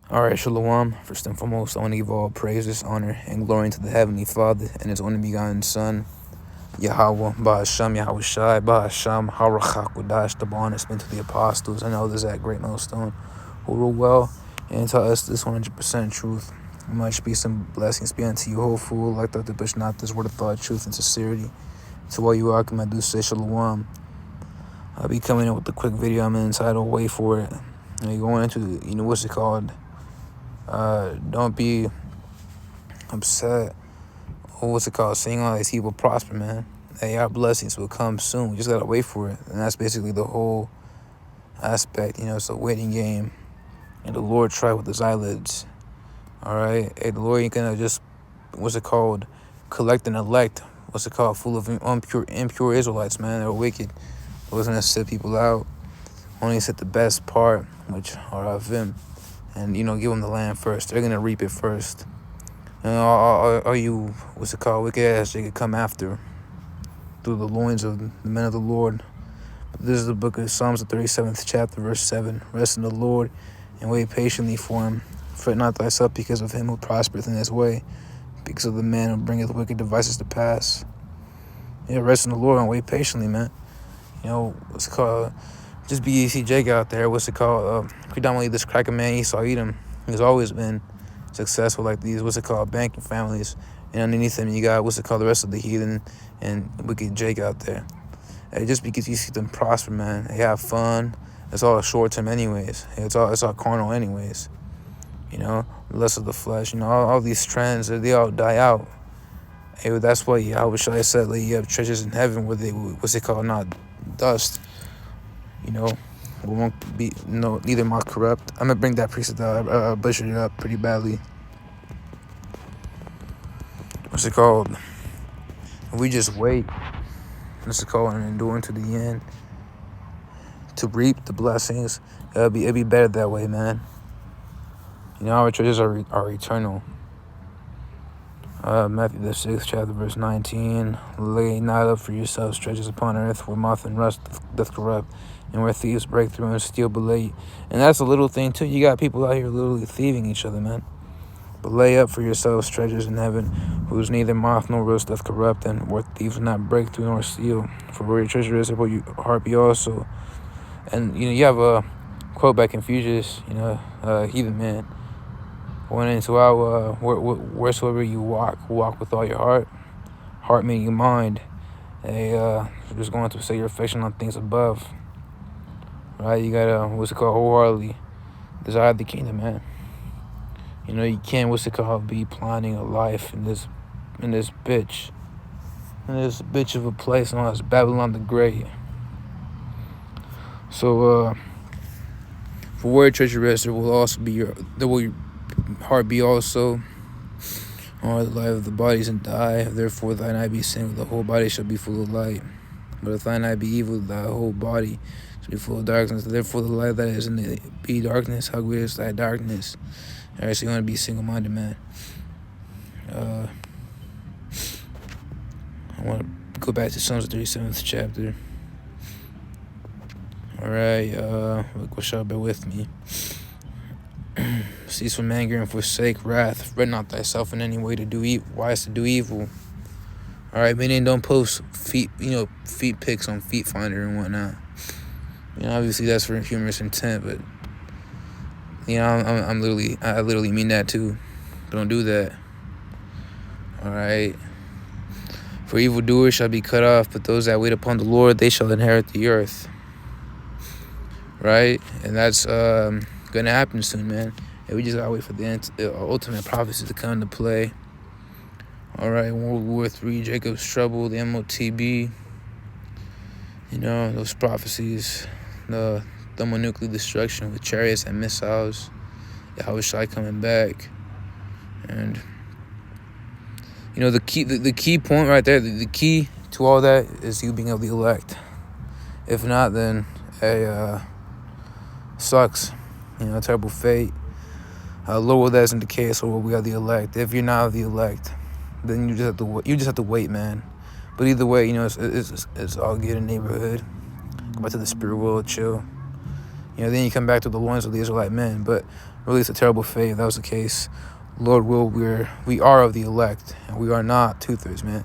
All right, Shalom. First and foremost, I want to give all praises, honor, and glory to the Heavenly Father and His only begotten Son, Yahweh, Ba'asham, Yahweh Shai, Ba'asham, Harachakwadash, the bond that's been to the apostles and elders at Great Millstone, who rule well and tell us this 100% truth. Much peace and blessings be unto you, hopeful, like the push not this word of thought, truth, and sincerity. To all you welcome, I do say Shalom. I'll be coming up with a quick video. I'm entitled Wait for It. And you're going into, what's it called? Don't be upset. Or what's it called? Seeing all these people prosper, man. Hey, our blessings will come soon. We just gotta wait for it. And that's basically the whole aspect. It's a waiting game. And the Lord tried with his eyelids. Alright? Hey, the Lord ain't gonna just, collect and elect. Full of impure Israelites, man. They're wicked. He wasn't gonna set people out. Only set the best part, which are of him. And, give them the land first. They're gonna reap it first. All you, wicked ass, they could come after through the loins of the men of the Lord. But this is the book of Psalms, the 37th chapter, verse 7. Rest in the Lord and wait patiently for him. Fret not thyself because of him who prospereth in his way, because of the man who bringeth wicked devices to pass. Yeah, rest in the Lord and wait patiently, man. Just be E.C. Jake out there. Predominantly this cracker man, Esau Edom. He's always been successful like these, banking families. And underneath them, you got, the rest of the heathen and wicked Jake out there. And just because you see them prosper, man, they have fun. It's all short term anyways. It's all carnal anyways. Less of the flesh. All these trends, they all die out. Hey, that's why Yahweh Shai said, like, you have treasures in heaven where they, not dust. We won't be, neither mock corrupt. I'm gonna bring that precept out. I butchered it up pretty badly. If we just wait, and endure to the end to reap the blessings, it'll be better that way, man. Our treasures are eternal. Matthew the 6th chapter, verse 19. Lay not up for yourselves treasures upon earth, where moth and rust doth corrupt, and where thieves break through and steal but late. And that's a little thing too. You got people out here literally thieving each other, man. But lay up for yourselves treasures in heaven, whose neither moth nor rust doth corrupt, and where thieves not break through nor steal. For where your treasure is, there will your heart be also. And you have a quote by Confucius, heathen man. Went into our wheresoever you walk with all your heart. Heart meaning your mind. Just going to set your affection on things above. Right? You gotta wholeheartedly desire the kingdom, man. You can't be planning a life in this bitch of a place known as Babylon the Great. So for where treasure is, there will also be your heart be also. Or the light of the bodies and die. Therefore thine eye be single, the whole body shall be full of light. But if thine eye be evil, thy whole body shall be full of darkness. Therefore the light that is in it be darkness. How great is thy darkness? Alright, so you want to be single-minded, man. I want to go back to Psalms 37th chapter. Alright, what shall bear with me? Cease from anger and forsake wrath. Fret not thyself in any way to do evil. Wise to do evil. Alright, meaning don't post feet pics on Feet Finder and whatnot. Obviously that's for humorous intent, but I literally mean that too. Don't do that. Alright. For evildoers shall be cut off, but those that wait upon the Lord, they shall inherit the earth. Right? And that's gonna happen soon, man. And we just gotta wait for the ultimate prophecy to come into play. Alright, World War III, Jacob's Trouble, the MOTB. Those prophecies, the thermonuclear destruction with chariots and missiles, Yahweh Shai coming back. And the key point right there, the key to all that is you being able to elect. If not, then sucks. Terrible fate. Lord, that's in the case, or we are the elect. If you're not the elect, then you just have to wait, man. But either way, it's all good in the neighborhood. Go back to the spirit world, chill. Then you come back to the loins of the Israelite men. But Really, it's a terrible fate if that was the case. Lord will, we are of the elect, and we are not two-thirds, man.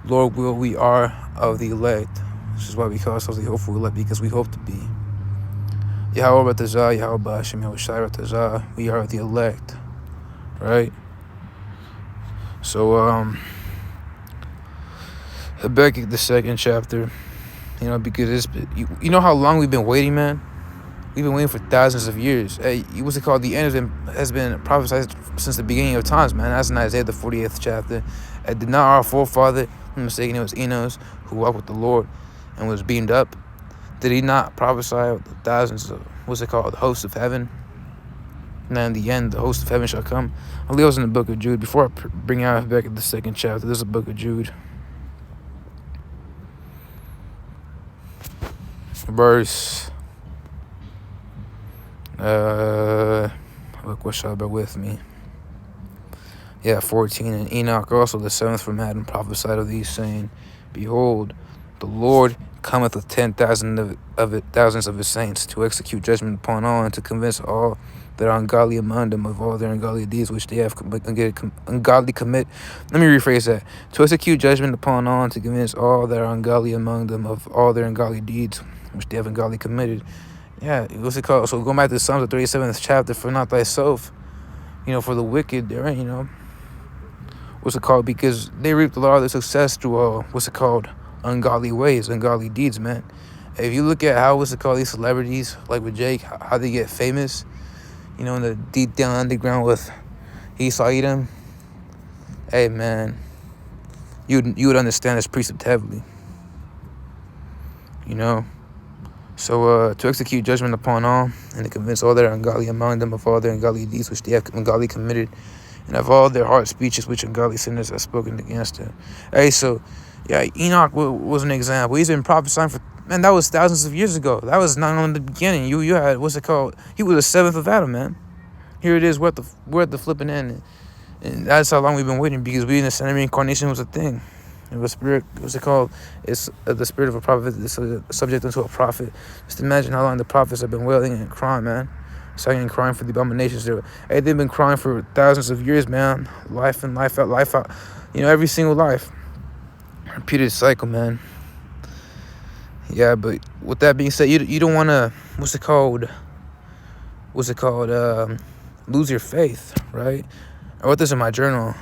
Lord will, we are of the elect. Which is why we call ourselves the hopeful elect, because we hope to be. Yahweh Ratazah, Yahweh Ba'ashem, Yahweh Shai Ratazah, we are the elect, right? So, Habakkuk, the second chapter, because you know how long we've been waiting, man? We've been waiting for thousands of years. Hey, what's it called? The end has been prophesied since the beginning of times, man. That's in Isaiah, the 48th chapter. And did not our forefather, if I'm mistaken, it was Enos, who walked with the Lord and was beamed up? Did he not prophesy of the thousands of, the hosts of heaven? And then in the end, the host of heaven shall come. I believe it was in the book of Jude. Before I bring out back at the second chapter, there's a book of Jude. Verse, what shall bear with me? Yeah, 14. And Enoch also, the seventh from Adam, prophesied of these, saying, Behold, the Lord cometh with 10,000 thousands of his saints to execute judgment upon all and to convince all that are ungodly among them of all their ungodly deeds which they have ungodly commit. Let me rephrase that. To execute judgment upon all and to convince all that are ungodly among them of all their ungodly deeds which they have ungodly committed. Yeah, what's it called? So going back to Psalms, the 37th chapter, for not thyself, for the wicked, they're, what's it called? Because they reaped a lot of their success through, ungodly ways, ungodly deeds, man. If you look at how, these celebrities, like with Jake, how they get famous, in the deep down underground with Esau Edom, hey, man, you would understand this precept heavily, So, to execute judgment upon all, and to convince all that are ungodly among them of all their ungodly deeds which they have ungodly committed, and of all their hard speeches which ungodly sinners have spoken against them. Hey, so, yeah, Enoch was an example. He's been prophesying for, man, that was thousands of years ago. That was not on the beginning. You had, he was the seventh of Adam, man. Here it is, we're at the flipping end. And that's how long we've been waiting, because we in the center reincarnation was a thing. It was spirit, It's the spirit of a prophet, it's subject unto a prophet. Just imagine how long the prophets have been wailing and crying, man. Sighing and crying for the abominations. They've been crying for thousands of years, man. Life in, life out. Every single life. Repeated cycle, man. Yeah, but with that being said, you don't want to, lose your faith, right? I wrote this in my journal.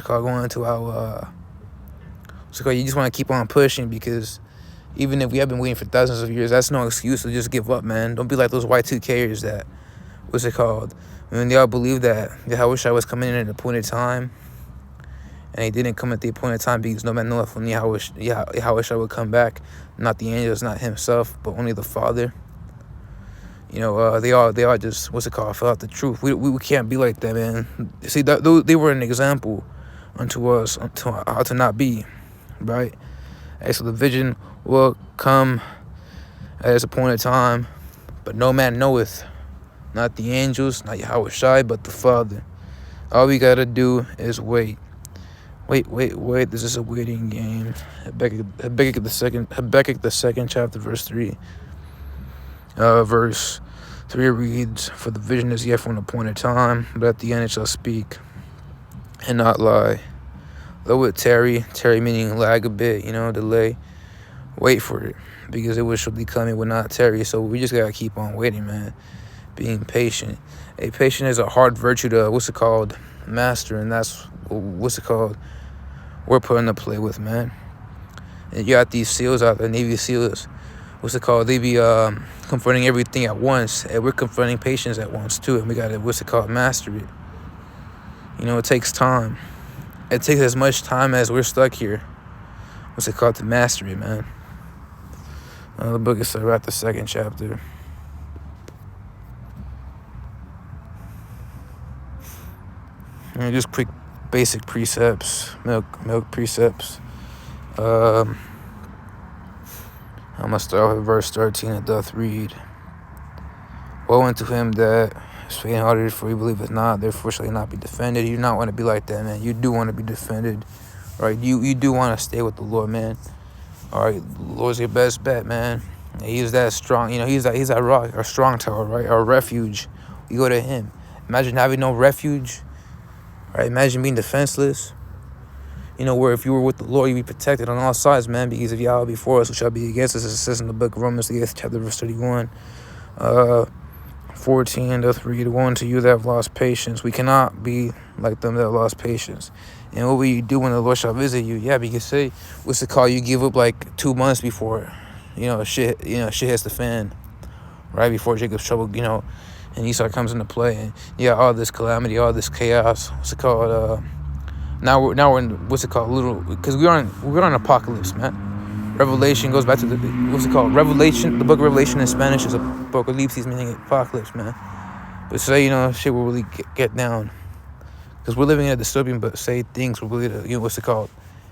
Going into how, you just want to keep on pushing, because even if we have been waiting for thousands of years, that's no excuse to just give up, man. Don't be like those Y2Kers that, when they all believe that Yahweh was coming in at an appointed time, and he didn't come at the appointed time, because no man knoweth when Yahweh would come back. Not the angels, not himself, but only the Father. They all just, fell out the truth. We can't be like that, man. See, they were an example unto us, how to not be, right? And so the vision will come at its appointed time, but no man knoweth, not the angels, not Yahweh Shai, but the Father. All we gotta do is wait. Wait. This is a waiting game. Habakkuk the second chapter, verse 3. Verse 3 reads, For the vision is yet for an appointed time, but at the end it shall speak and not lie. Though it tarry meaning lag a bit, delay. Wait for it, because it will surely come, it will not tarry. So we just gotta keep on waiting, man. Being patient. Patient is a hard virtue to, master, and that's, we're put into play with, man. And you got these SEALs out there, Navy SEALs, they be confronting everything at once, and we're confronting patience at once too, and we gotta, master it. It takes time. It takes as much time as we're stuck here, to master it, man. The book is about the second chapter. Just quick basic precepts, milk precepts. I'm going to start with verse 13. It doth read, Woe unto him that is faint-hearted, for he believeth not, therefore shall he not be defended. You do not want to be like that, man. You do want to be defended, right? You do want to stay with the Lord, man. All right, the Lord's your best bet, man. He's that strong, he's that rock, our strong tower, right? Our refuge. We go to him. Imagine having no refuge, right? Imagine being defenseless. Where if you were with the Lord, you'd be protected on all sides, man, because if Yahweh be for us, who shall be against us, as it says in the book of Romans, the 8th chapter, verse 31. 14 to 3-1, to you that have lost patience. We cannot be like them that have lost patience. And what will you do when the Lord shall visit you? Yeah, because say, what's it called? You give up like 2 months before, shit hits the fan, right? Before Jacob's trouble, and Esau comes into play, and all this calamity, all this chaos. What's it called? Now we're in, what's it called? Because we're on apocalypse, man. Revelation goes back to Revelation. The book of Revelation in Spanish is apocalypsis, meaning apocalypse, man. But say, shit will really get down. Because we're living in a dystopian, but say things will really,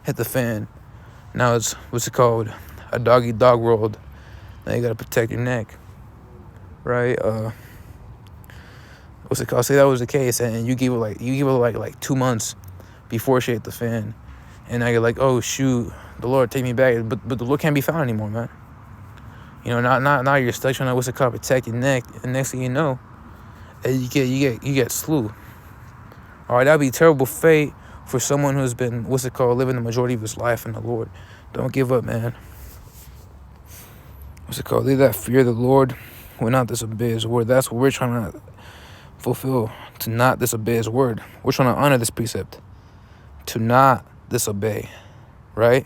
hit the fan. Now it's, a dog world. Now you gotta protect your neck, right? Say that was the case, and you give it like 2 months before shit hit the fan, and now you're like, oh shoot, the Lord take me back, but the Lord can't be found anymore, man. Now you're stuck trying to protect your neck, and next thing you know, you get slew. All right, that'd be terrible fate for someone who's been living the majority of his life in the Lord. Don't give up, man. They that fear the Lord will not disobey His word. That's what we're trying to fulfill, to not disobey His word. We're trying to honor this precept, to not disobey, right?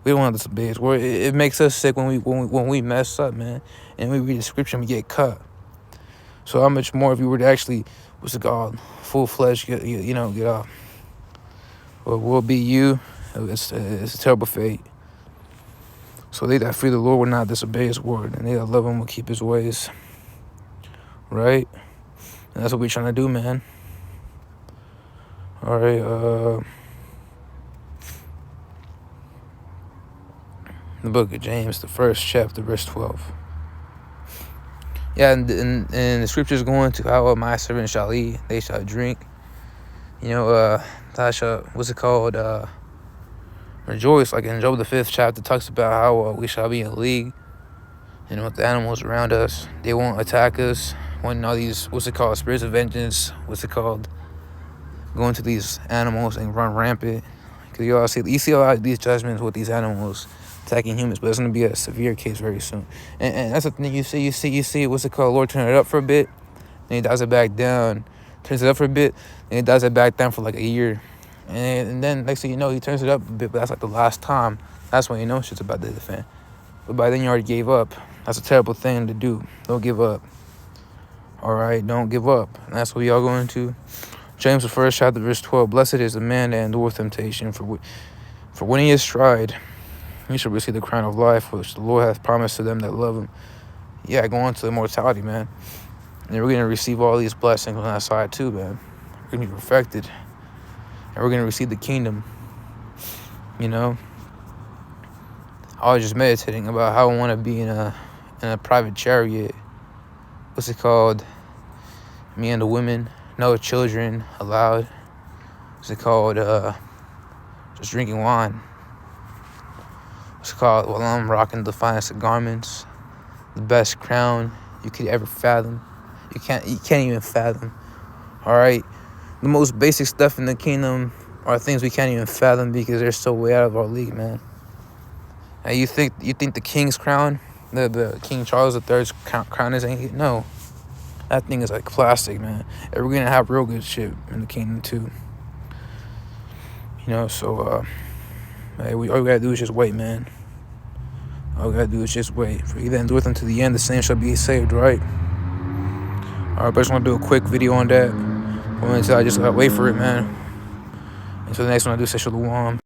We don't want to disobey His word. It makes us sick when we mess up, man, and we read the scripture and we get cut. So how much more if you were to actually, full-fledged, get off? What will be you? It's a terrible fate. So they that fear the Lord will not disobey His word, and they that love Him will keep His ways, right? And that's what we're trying to do, man. All right, the book of James, the 1st chapter, verse 12. Yeah, and the scriptures going to how my servant shall eat, they shall drink. Thou shalt, rejoice. Like in Job, the 5th chapter, talks about how we shall be in league, with the animals around us. They won't attack us when all these, spirits of vengeance, go into these animals and run rampant. Because you see a lot of these judgments with these animals attacking humans, but it's going to be a severe case very soon. And that's the thing you see, Lord turn it up for a bit, then He dials it back down, turns it up for a bit, then He dials it back down for like a year. And then next thing you know, He turns it up a bit, but that's like the last time. That's when you know shit's about to hit the fan. But by then you already gave up. That's a terrible thing to do. Don't give up. All right, don't give up. And that's what we all going to. James, the 1st chapter, verse 12. Blessed is the man that endureth temptation, for when he is tried, he shall receive the crown of life, which the Lord hath promised to them that love Him. Yeah, go on to immortality, man. And we're going to receive all these blessings on that side too, man. We're going to be perfected. And we're going to receive the kingdom. I was just meditating about how I want to be in a private chariot. Me and the women, no children allowed. Just drinking wine. While I'm rocking the finest of garments, the best crown you could ever fathom. You can't even fathom. All right, the most basic stuff in the kingdom are things we can't even fathom because they're so way out of our league, man. And you think the king's crown, the King Charles III's crown is ain't? No, that thing is like plastic, man. And we're gonna have real good shit in the kingdom too. So all we gotta do is just wait, man. All we gotta do is just wait. For he that endureth unto the end, the same shall be saved, right? All right, but I just want to do a quick video on that. I just gotta wait for it, man. Until the next one I do, say shalom.